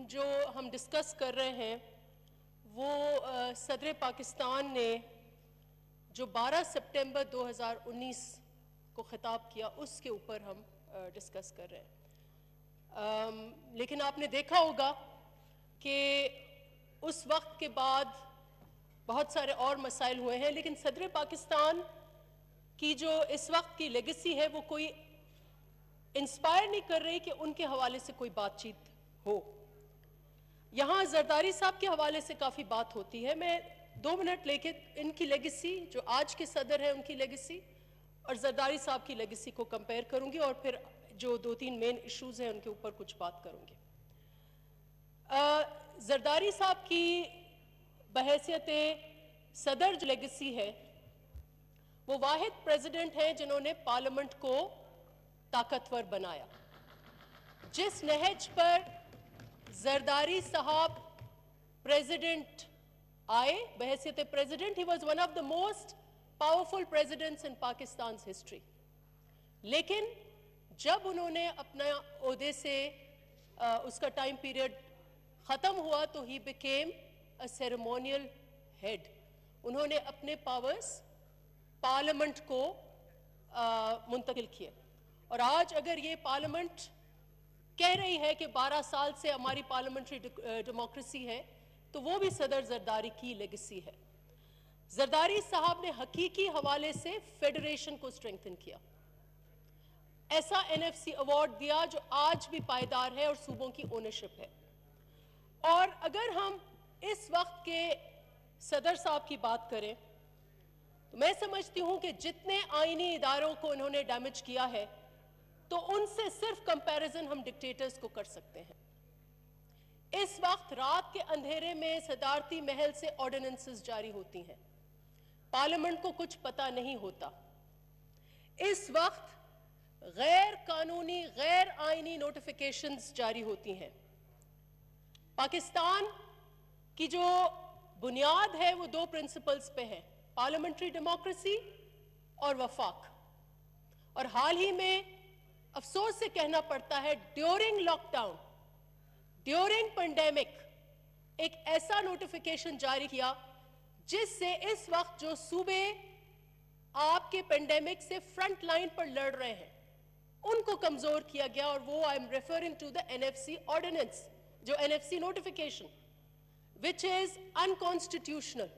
जो हम डिस्कस कर रहे हैं वो सदर पाकिस्तान ने जो 12 सितंबर 2019 को ख़िताब किया उसके ऊपर हम डिस्कस कर रहे हैं। लेकिन आपने देखा होगा कि उस वक्त के बाद बहुत सारे और मसाइल हुए हैं, लेकिन सदर पाकिस्तान की जो इस वक्त की लेगेसी है वो कोई इंस्पायर नहीं कर रही कि उनके हवाले से कोई बातचीत हो। यहाँ जरदारी साहब के हवाले से काफ़ी बात होती है। मैं 2 मिनट लेके इनकी लेगेसी, जो आज के सदर है उनकी लेगेसी और जरदारी साहब की लेगेसी को कंपेयर करूंगी और फिर जो 2-3 मेन इश्यूज हैं उनके ऊपर कुछ बात करूंगी। जरदारी साहब की बहैसियत सदर जो लेगेसी है वो वाहिद प्रेसिडेंट हैं जिन्होंने पार्लियामेंट को ताकतवर बनाया। जिस नहज पर जरदारी साहब प्रेसिडेंट आए बहैसियत president, he was one of the most powerful presidents in Pakistan history. लेकिन जब उन्होंने अपना ओहदे से उसका टाइम पीरियड ख़त्म हुआ तो he became a ceremonial head. उन्होंने अपने पावर्स पार्लियामेंट को मुंतकिल किए। और आज अगर ये पार्लियामेंट कह रही है कि 12 साल से हमारी पार्लियामेंट्री डेमोक्रेसी है, तो वो भी सदर जरदारी की लेगेसी है। जरदारी साहब ने हकीकी हवाले से फेडरेशन को स्ट्रेंथन किया, ऐसा एनएफसी अवार्ड दिया जो आज भी पायदार है और सूबों की ओनरशिप है। और अगर हम इस वक्त के सदर साहब की बात करें तो मैं समझती हूं कि जितने आईनी इदारों को उन्होंने डैमेज किया है तो उनसे सिर्फ कंपैरिजन हम डिक्टेटर्स को कर सकते हैं। इस वक्त रात के अंधेरे में सदारती महल से ऑर्डिनेंसेस जारी होती हैं, पार्लियामेंट को कुछ पता नहीं होता। इस वक्त गैर कानूनी गैर आईनी नोटिफिकेशंस जारी होती हैं। पाकिस्तान की जो बुनियाद है वो 2 प्रिंसिपल्स पे है, पार्लियामेंट्री डेमोक्रेसी और वफाक। और हाल ही में अफसोस से कहना पड़ता है ड्यूरिंग लॉकडाउन, ड्यूरिंग पेंडेमिक एक ऐसा नोटिफिकेशन जारी किया जिससे इस वक्त जो सूबे आपके पेंडेमिक से फ्रंट लाइन पर लड़ रहे हैं उनको कमजोर किया गया। और वो I am referring to the NFC ordinance, जो NFC notification which is unconstitutional.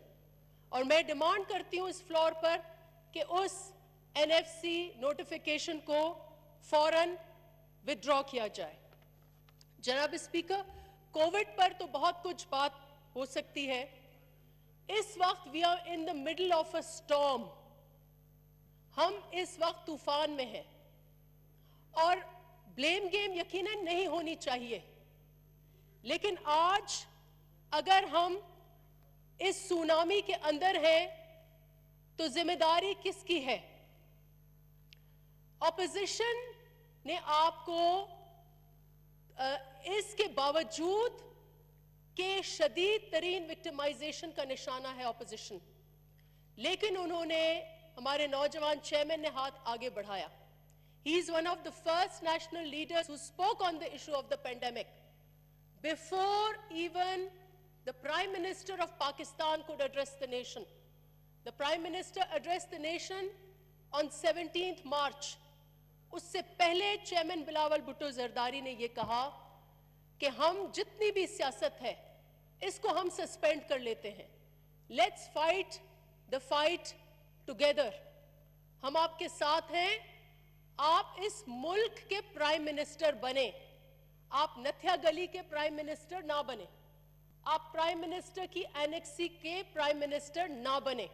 और मैं डिमांड करती हूं इस फ्लोर पर कि उस एनएफसी नोटिफिकेशन को फौरन विथड्रॉ किया जाए। जनाब स्पीकर, कोविड पर तो बहुत कुछ बात हो सकती है। इस वक्त we are in the middle of a storm. हम इस वक्त तूफान में हैं और ब्लेम गेम यकीनन नहीं होनी चाहिए, लेकिन आज अगर हम इस सुनामी के अंदर हैं तो जिम्मेदारी किसकी है? ऑपोजिशन ने आपको इसके बावजूद कि शदीद तरीन विक्टिमाइजेशन का निशाना है ऑपोजिशन, लेकिन उन्होंने, हमारे नौजवान चेयरमैन ने हाथ आगे बढ़ाया। He is one of the first national leaders who spoke on the issue of the pandemic before even the Prime Minister of Pakistan could address the nation. The Prime Minister addressed the nation on 17th March. उससे पहले chairman Bilawal Bhutto Zardari ने ये कहा कि हम जितनी भी सियासत है इसको हम सस्पेंड कर लेते हैं। Let's fight the fight together. हम आपके साथ हैं, आप इस मुल्क के प्राइम मिनिस्टर बने, आप नथिया गली के प्राइम मिनिस्टर ना बने, आप प्राइम मिनिस्टर की एनेक्सी के प्राइम मिनिस्टर ना बने।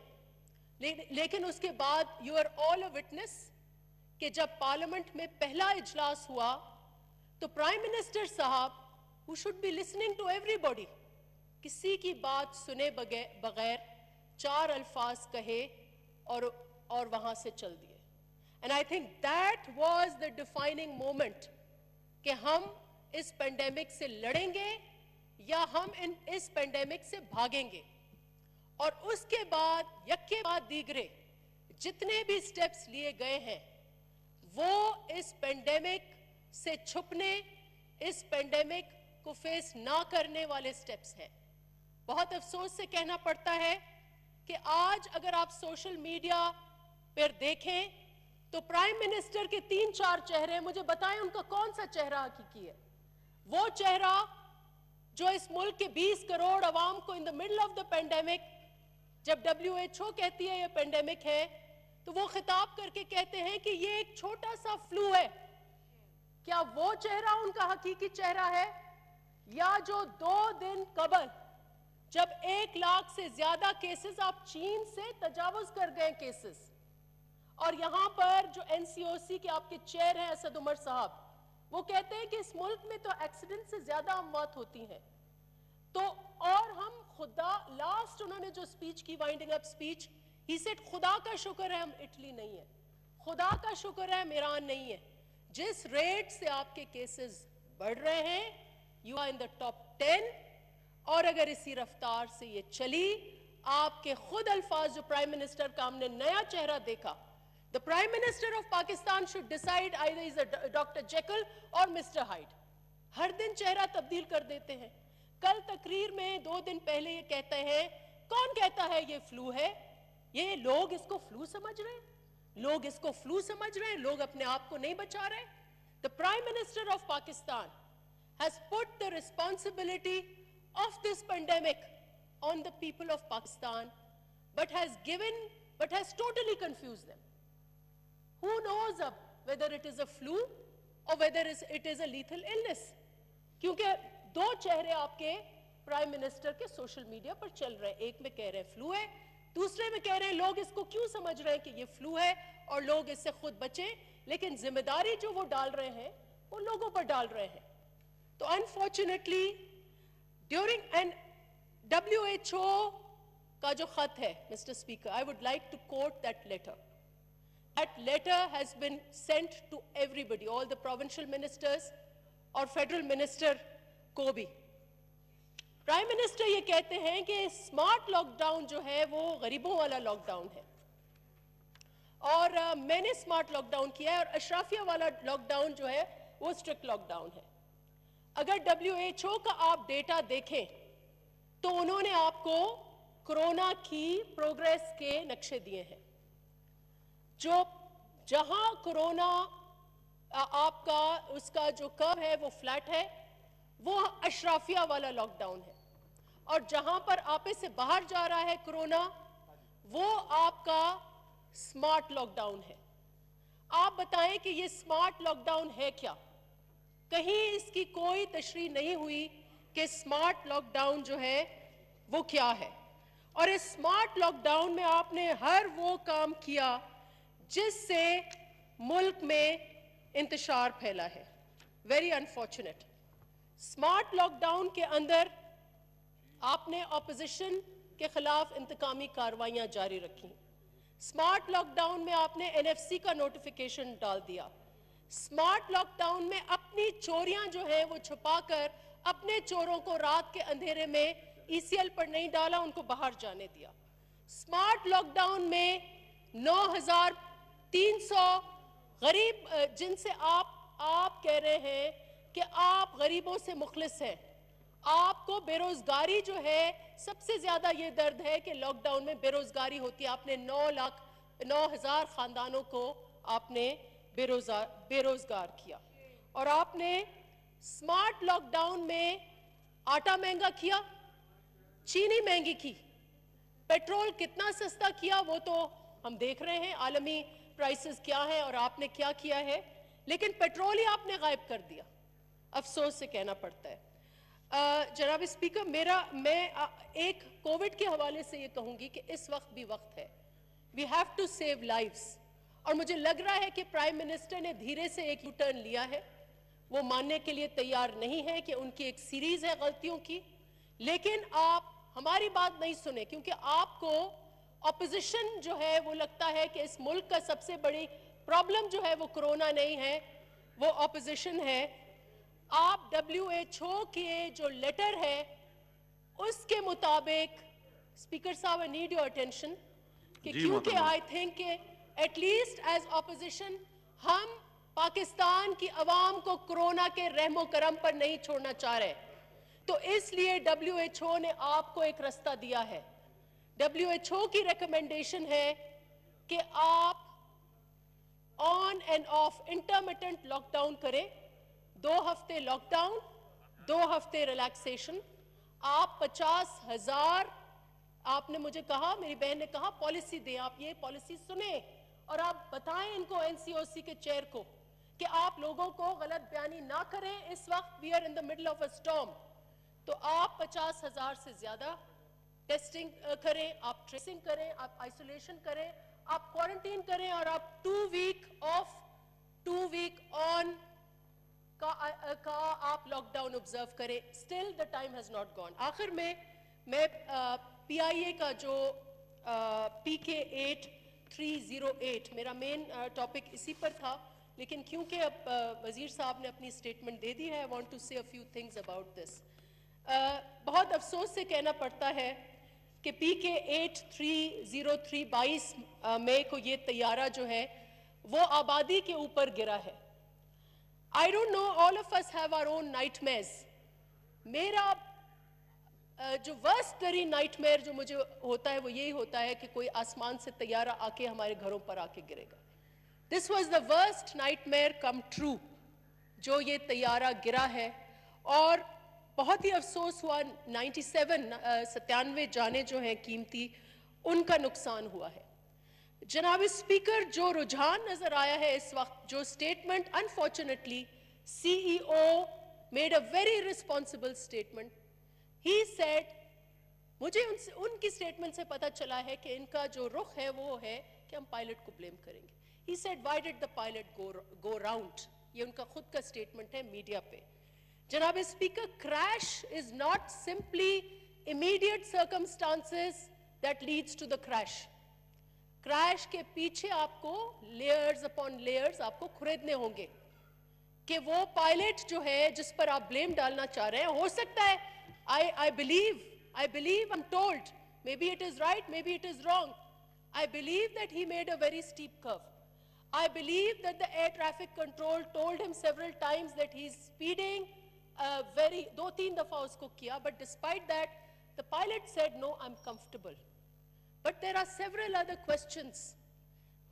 लेकिन उसके बाद you are all a witness कि जब पार्लियामेंट में पहला इजलास हुआ तो प्राइम मिनिस्टर साहब who should be listening to everybody, किसी की बात सुने बगैर 4 अल्फाज कहे और वहां से चल दिए। And I think that was the defining moment कि हम इस पेंडेमिक से लड़ेंगे या हम इस पेंडेमिक से भागेंगे। और उसके बाद यक्के बाद दीगरे जितने भी स्टेप्स लिए गए हैं वो इस पेंडेमिक से छुपने, इस पेंडेमिक کو फेस ना करने वाले स्टेप्स हैं। बहुत अफसोस से कहना पड़ता है कि आज अगर आप सोशल मीडिया पर देखें तो प्राइम मिनिस्टर के 3-4 चेहरे, मुझे बताएं उनका कौन सा चेहरा हकीकी है। वो चेहरा जो इस मुल्क के 20 करोड़ अवाम को इन the middle of the pandemic, जब WHO कहती है ये पेंडेमिक है, तो वो खिताब करके कहते हैं कि ये एक छोटा सा फ्लू है। क्या वो चेहरा उनका हकीकी चेहरा है, या जो 2 दिन कबल जब 1 लाख से ज्यादा केसेस, आप चीन से तजावुज कर गए केसेस, और यहां पर जो NCOC के आपके चेयर हैं असद उमर साहब, वो कहते हैं कि इस मुल्क में तो एक्सीडेंट से ज्यादा अमवात होती हैं। तो और हम खुदा, लास्ट उन्होंने जो स्पीच की, winding up speech, he said खुदा का शुक्र है हम इटली नहीं है, खुदा का शुक्र है हम ईरान नहीं है। जिस रेट से आपके केसेस बढ़ रहे हैं, you are in the top 10, और अगर इसी रफ्तार से ये चली, आपके खुद अल्फाज जो प्राइम मिनिस्टर का हमने नया चेहरा देखा, the prime minister of Pakistan should decide either is a doctor Jekyll और मिस्टर हाइड। हर दिन चेहरा तब्दील कर देते हैं। कल तकरीर में 2 दिन पहले ये कहते हैं, कौन कहता है ये फ्लू है, ये लोग इसको फ्लू समझ रहे हैं, लोग इसको फ्लू समझ रहे हैं, लोग अपने आप को नहीं बचा रहे। The prime minister of Pakistan has put the responsibility of this pandemic on the people of Pakistan, but has totally confused them. Who knows अब whether it is a flu or whether it is a lethal illness? क्योंकि 2 चेहरे आपके prime minister के social media पर चल रहे हैं। एक में कह रहे हैं फ्लू है, दूसरे में कह रहे हैं लोग इसको क्यों समझ रहे हैं कि ये फ्लू है और लोग इससे खुद बचें, लेकिन जिम्मेदारी जो वो डाल रहे हैं वो लोगों पर डाल रहे हैं। तो अनफॉर्चुनेटली During and WHO का जो खत है, Mr. Speaker, I would like to quote that letter. That letter has been sent to everybody, all the provincial ministers और federal minister को भी। प्राइम मिनिस्टर ये कहते हैं कि स्मार्ट लॉकडाउन जो है वो गरीबों वाला लॉकडाउन है, और मैंने स्मार्ट लॉकडाउन किया है, और अशराफिया वाला लॉकडाउन जो है वो स्ट्रिक्ट लॉकडाउन है। अगर WHO का आप डेटा देखें तो उन्होंने आपको कोरोना की प्रोग्रेस के नक्शे दिए हैं। जो जहां कोरोना आपका उसका जो कर्व है वो फ्लैट है, वो अशराफिया वाला लॉकडाउन है, और जहां पर आपे से बाहर जा रहा है कोरोना, वो आपका स्मार्ट लॉकडाउन है। आप बताएं कि ये स्मार्ट लॉकडाउन है क्या? कहीं इसकी कोई तशरीह नहीं हुई कि स्मार्ट लॉकडाउन जो है वो क्या है। और इस स्मार्ट लॉकडाउन में आपने हर वो काम किया जिससे मुल्क में इंतशार फैला है। Very unfortunate. स्मार्ट लॉकडाउन के अंदर आपने ऑपोजिशन के खिलाफ इंतकामी कार्रवाइयां जारी रखी। स्मार्ट लॉकडाउन में आपने NFC का नोटिफिकेशन डाल दिया। स्मार्ट लॉकडाउन में अपनी चोरियां जो है वो छुपाकर अपने चोरों को रात के अंधेरे में ECL पर नहीं डाला, उनको बाहर जाने दिया। स्मार्ट लॉकडाउन में 9,300 गरीब, जिनसे आप कह रहे हैं कि आप गरीबों से मुखलिस हैं, आपको बेरोजगारी जो है, सबसे ज्यादा ये दर्द है कि लॉकडाउन में बेरोजगारी होती है। आपने 9,000 खानदानों को आपने बेरोजगार किया, और आपने स्मार्ट लॉकडाउन में आटा महंगा किया, चीनी महंगी की, पेट्रोल कितना सस्ता किया वो तो हम देख रहे हैं, आलमी प्राइसेस क्या है और आपने क्या किया है, लेकिन पेट्रोल ही आपने गायब कर दिया। अफसोस से कहना पड़ता है। जनाब स्पीकर, मैं एक कोविड के हवाले से ये कहूंगी कि इस वक्त भी वक्त है, we have to save lives, और मुझे लग रहा है कि प्राइम मिनिस्टर ने धीरे से एक यू टर्न लिया है। वो मानने के लिए तैयार नहीं है कि उनकी एक सीरीज है गलतियों की, लेकिन आप हमारी बात नहीं सुने, क्योंकि आपको ऑपोजिशन जो है वो लगता है कि इस मुल्क का सबसे बड़ी प्रॉब्लम जो है वो कोरोना नहीं है, वो ऑपोजिशन है। आप WHO के जो लेटर है उसके मुताबिक, स्पीकर साहब, आई नीड योर अटेंशन, कि क्योंकि I think at least as opposition हम पाकिस्तान की अवाम को कोरोना के रहमो करम पर नहीं छोड़ना चाह रहे। تو اس لیے WHO نے آپ کو ایک راستہ دیا ہے. WHO کی ریکمنڈیشن ہے کہ آپ on and off intermittent lockdown کریں. 2 ہفتے لاک ڈاؤن, 2 ہفتے ریلیکسیشن. آپ 50,000, آپ نے مجھے کہا, میری بہن نے کہا پالیسی دیں, آپ یہ پالیسی سنیں اور آپ بتائیں ان کو NCOC کے چیئر کو کہ آپ لوگوں کو غلط بیانی نہ کریں. اس وقت we are in the middle of a storm. تو آپ 50,000 سے زیادہ ٹیسٹنگ کریں, آپ ٹریسنگ کریں, آپ آئسولیشن کریں, آپ کوارنٹین کریں, اور آپ 2 ویک آف 2 ویک آن کا آپ لاک ڈاؤن آبزرو کریں. Still the time has not gone. آخر میں PIA کا جو PK 8308 میرا مین ٹاپک اسی پر تھا, لیکن کیونکہ اب وزیر صاحب نے اپنی اسٹیٹمنٹ دے دی ہے, I want to say a few things about this. بہت افسوس سے کہنا پڑتا ہے کہ PK 8303 22 مئی کو یہ طیارہ جو ہے وہ آبادی کے اوپر گرا ہے. I don't know, all of us have our own nightmares. میرا جو ورسٹ ترین نائٹ میئر جو مجھے ہوتا ہے وہ یہی ہوتا ہے کہ کوئی آسمان سے طیارہ آ کے ہمارے گھروں پر آ کے گرے گا. This was the worst nightmare come true, جو یہ طیارہ گرا ہے. اور بہت ہی افسوس ہوا, 97 جانیں جو ہیں قیمتی, ان کا نقصان ہوا ہے. جناب اسپیکر, جو رجحان نظر آیا ہے اس وقت, جو statement, unfortunately CEO made a very responsible statement. He said, مجھے ان کی اسٹیٹمنٹ سے پتہ چلا ہے کہ ان کا جو رخ ہے وہ ہے کہ ہم پائلٹ کو بلیم کریں گے. He said, why did the pilot go round? یہ ان کا خود کا اسٹیٹمنٹ ہے میڈیا پہ. جناب speaker, crash is not simply immediate circumstances that leads to the crash. Crash کے پیچھے آپ کو لیئرز اپون لیئرز آپ کو خریدنے ہوں گے کہ وہ پائلٹ جو ہے جس پر آپ بلیم ڈالنا چاہ رہے ہیں, ہو سکتا ہے, I believe, I'm told, maybe it is right, maybe it is wrong. I believe that he made a very steep curve. I believe that the air traffic control told him several times that he's speeding, 2-3 دفعہ اس کو کیا, but despite that, the pilot said, no, I'm comfortable. But there are several other questions.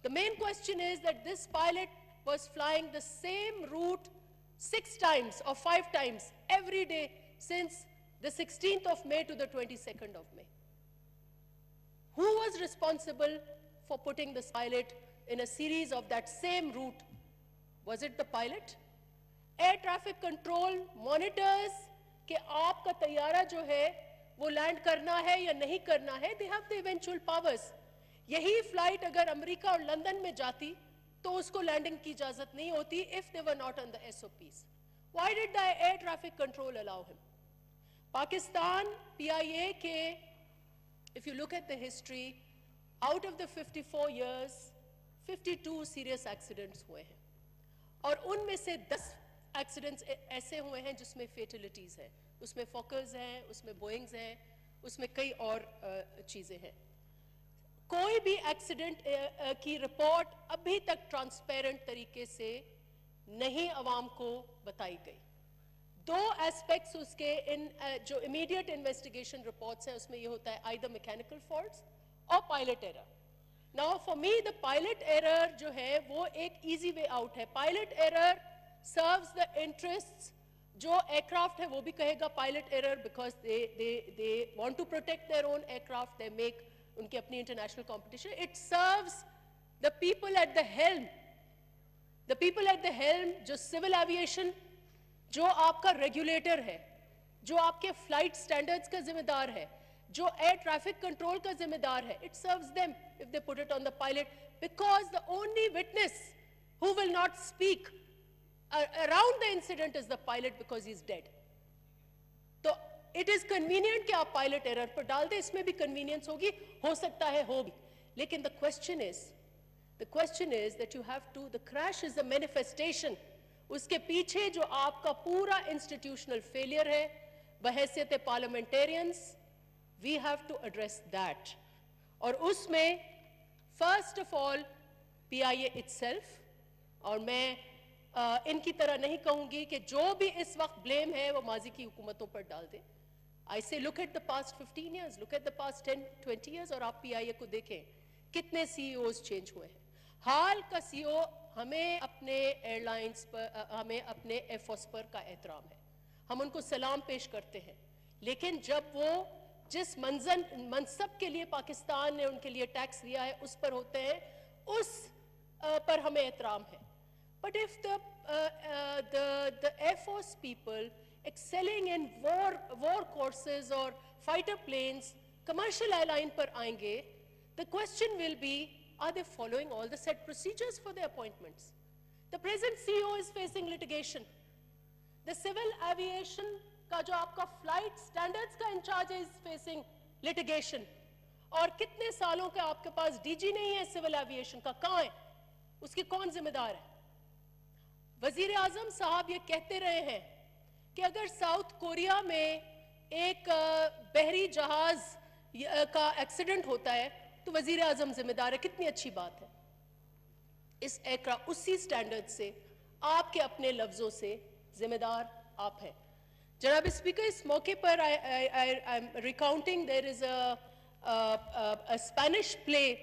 The main question is that this pilot was flying the same route 6 times or 5 times every day since the 16th of May to the 22nd of May. Who was responsible for putting this pilot in a series of that same route? Was it the pilot? Air traffic control monitors کہ آپ کا طیارہ جو ہے وہ land کرنا ہے یا نہیں کرنا ہے. they have the eventual powers. یہی فلائٹ اگر امریکہ اور لندن میں جاتی تو اس کو لینڈنگ کی اجازت نہیں ہوتی if they were not on the SOPs. Why did the air traffic control allow him? Pakistan PIA کے, if you look at the history, out of the 54 years, 52 serious accidents ہوئے ہیں, اور ان میں سے 10 ایکسیڈنٹس ایسے ہوئے ہیں جس میں فیٹلٹیز ہیں. اس میں فوکرز ہیں, اس میں بوئنگز ہیں, اس میں کئی اور چیزیں ہیں. کوئی بھی ایکسیڈنٹ کی رپورٹ ابھی تک ٹرانسپیرنٹ طریقے سے نہیں عوام کو بتائی گئی. 2 ایسپیکٹس اس کے جو امیڈیٹ انویسٹیگیشن رپورٹس ہیں اس میں یہ ہوتا ہے either mechanical faults اور pilot error. Now for me the pilot error جو ہے وہ ایک easy way out ہے. Pilot error serves the interests, جو aircraft ہے وہ بھی کہے گا pilot error because they want to protect their own aircraft, they make ان کی اپنی international competition. It serves the people at the helm. The people at the helm جو civil aviation, جو آپ کا ریگولیٹر ہے, جو آپ کے فلائٹ سٹینڈرڈز کا ذمہ دار ہے, جو ایئر ٹریفک کنٹرول کا ذمہ دار ہے. It serves them if they put it on the pilot, because the only witness who will not speak around the incident is the pilot because he is dead. تو it is convenient کہ آپ pilot error پر ڈال دیں, اس میں بھی convenience ہوگی, ہو سکتا ہے ہو بھی, لیکن the question is that you have to, the crash is a manifestation. اس کے پیچھے جو آپ کا پورا انسٹیٹیوشنل فیلئر ہے, بحیثیت parliamentarians, we have to address that. اور اس میں first of all PIA itself, اور میں इनकी तरह नहीं कहूंगी कि जो भी इस वक्त ब्लेम है वो माजी की हुकूमतों पर डाल दें. I say look at the past 15 years, look at the past 10-20 years और आप PIA को देखें कितने CEOs चेंज हुए हैं. हाल का CEO हमें अपने एयरलाइंस पर, हमें अपने एयरफोर्स पर का एहतराम है, हम उनको सलाम पेश करते हैं, लेकिन जब वो जिस मनसब के लिए पाकिस्तान ने उनके लिए टैक्स दिया है उस पर होते हैं, उस पर हमें एहतराम है. But if the Air Force people excelling in war courses or fighter planes, commercial airline par aayenge, the question will be, are they following all the set procedures for their appointments? The present CEO is facing litigation. The civil aviation ka jo aapka flight standards ka in charge is facing litigation. और कितने सालों के आपके पास DG नहीं है civil aviation का, कहाँ है, उसकी कौन जिम्मेदार है? वजीर आजम साहब ये कहते रहे हैं कि अगर साउथ कोरिया में एक बहरी जहाज का एक्सीडेंट होता है तो वजीर आजम जिम्मेदार है. कितनी अच्छी बात है. इस एयरक्राफ्ट उसी स्टैंडर्ड से आपके अपने लफ्जों से जिम्मेदार आप हैं. जनाब स्पीकर, इस मौके पर I am recounting there is a Spanish play,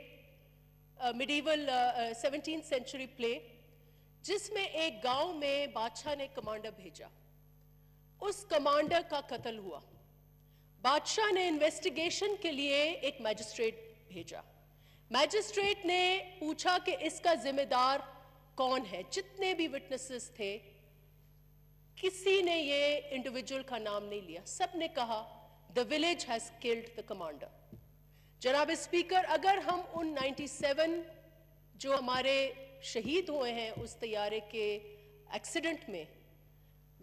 medieval 17th century play, जिसमें एक गांव में बादशाह ने कमांडर भेजा. उस कमांडर का कत्ल हुआ. बादशाह ने इन्वेस्टिगेशन के लिए एक मैजिस्ट्रेट भेजा. मैजिस्ट्रेट ने पूछा कि इसका जिम्मेदार कौन है. जितने भी विटनेसेस थे किसी ने ये इंडिविजुअल का नाम नहीं लिया. सब ने कहा the village has killed the commander. जनाब स्पीकर, अगर हम उन 97 जो हमारे शहीद हुए हैं उस तैयारे के एक्सीडेंट में,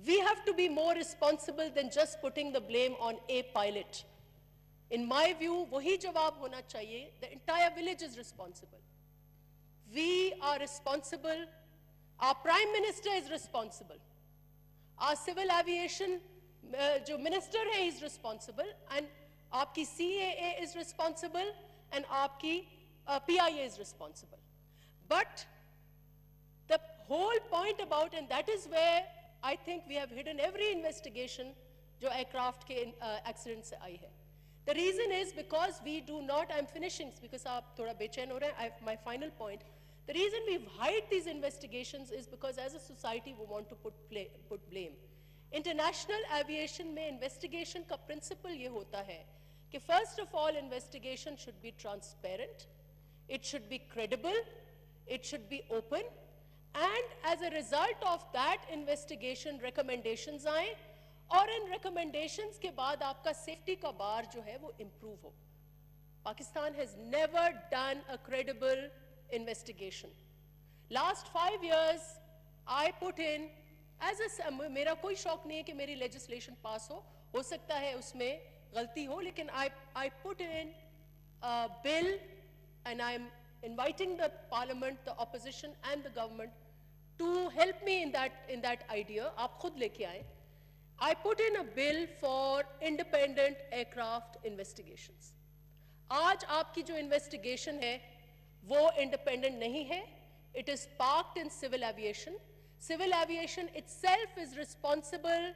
we have to be more responsible than just putting the blame on a pilot. In my view, वही जवाब होना चाहिए. The entire village is responsible. We are responsible. Our Prime Minister is responsible. Our civil aviation जो minister है is responsible, and आपकी CAA is responsible, and आपकी PIA is responsible. But the whole point about, and that is where I think we have hidden every investigation जो aircraft के accident से आई है. The reason is because we do not, I'm finishing because आप थोड़ा बेचैन हो रहे हैं. My final point, the reason we hide these investigations is because as a society we want to put blame. International aviation में investigation का principle ये होता है कि first of all investigation should be transparent, it should be credible, it should be open, and as a result of that investigation recommendations आए और इन recommendations के बाद आपका safety का बार जो है वो improve हो. Pakistan has never done a credible investigation. Last 5 years I put in as a, मेरा कोई शौक नहीं है कि मेरी legislation pass हो सकता है उसमें गलती हो, लेकिन I put in a bill and I'm inviting the parliament, the opposition and the government to help me in that idea. आप खुद लेके आए. I put in a bill for independent aircraft investigations. आज आपकी जो investigation है वो independent नहीं है. It is parked in civil aviation. Civil aviation itself is responsible,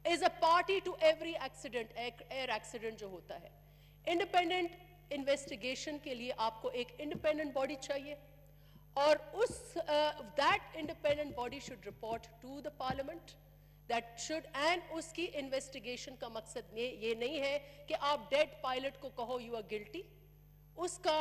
is a party to every accident, air accident जो होता है. Independent investigation के लिए आपको एक independent body चाहिए और उस that independent body should report to the parliament. That should, and उसकी investigation का मकसद ये नहीं है कि आप dead pilot को कहो you are guilty. उसका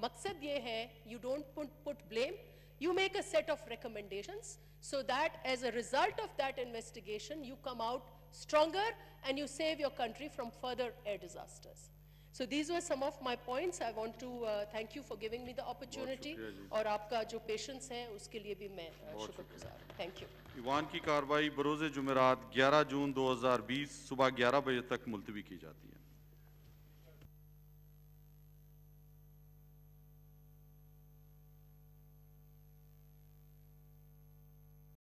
मकसद ये है you don't put blame, you make a set of recommendations so that as a result of that investigation you come out stronger and you save your country from further air disasters. So these were some of my points. I want to thank you for giving me the opportunity और आपका जो patience है उसके लिए भी मैं शुक्रगुजार हूँ. Thank you. ईवान की कार्रवाई बरोज़ जुमेरात 11 जून 2020 सुबह 11 बजे तक मुलतवी की जाती है.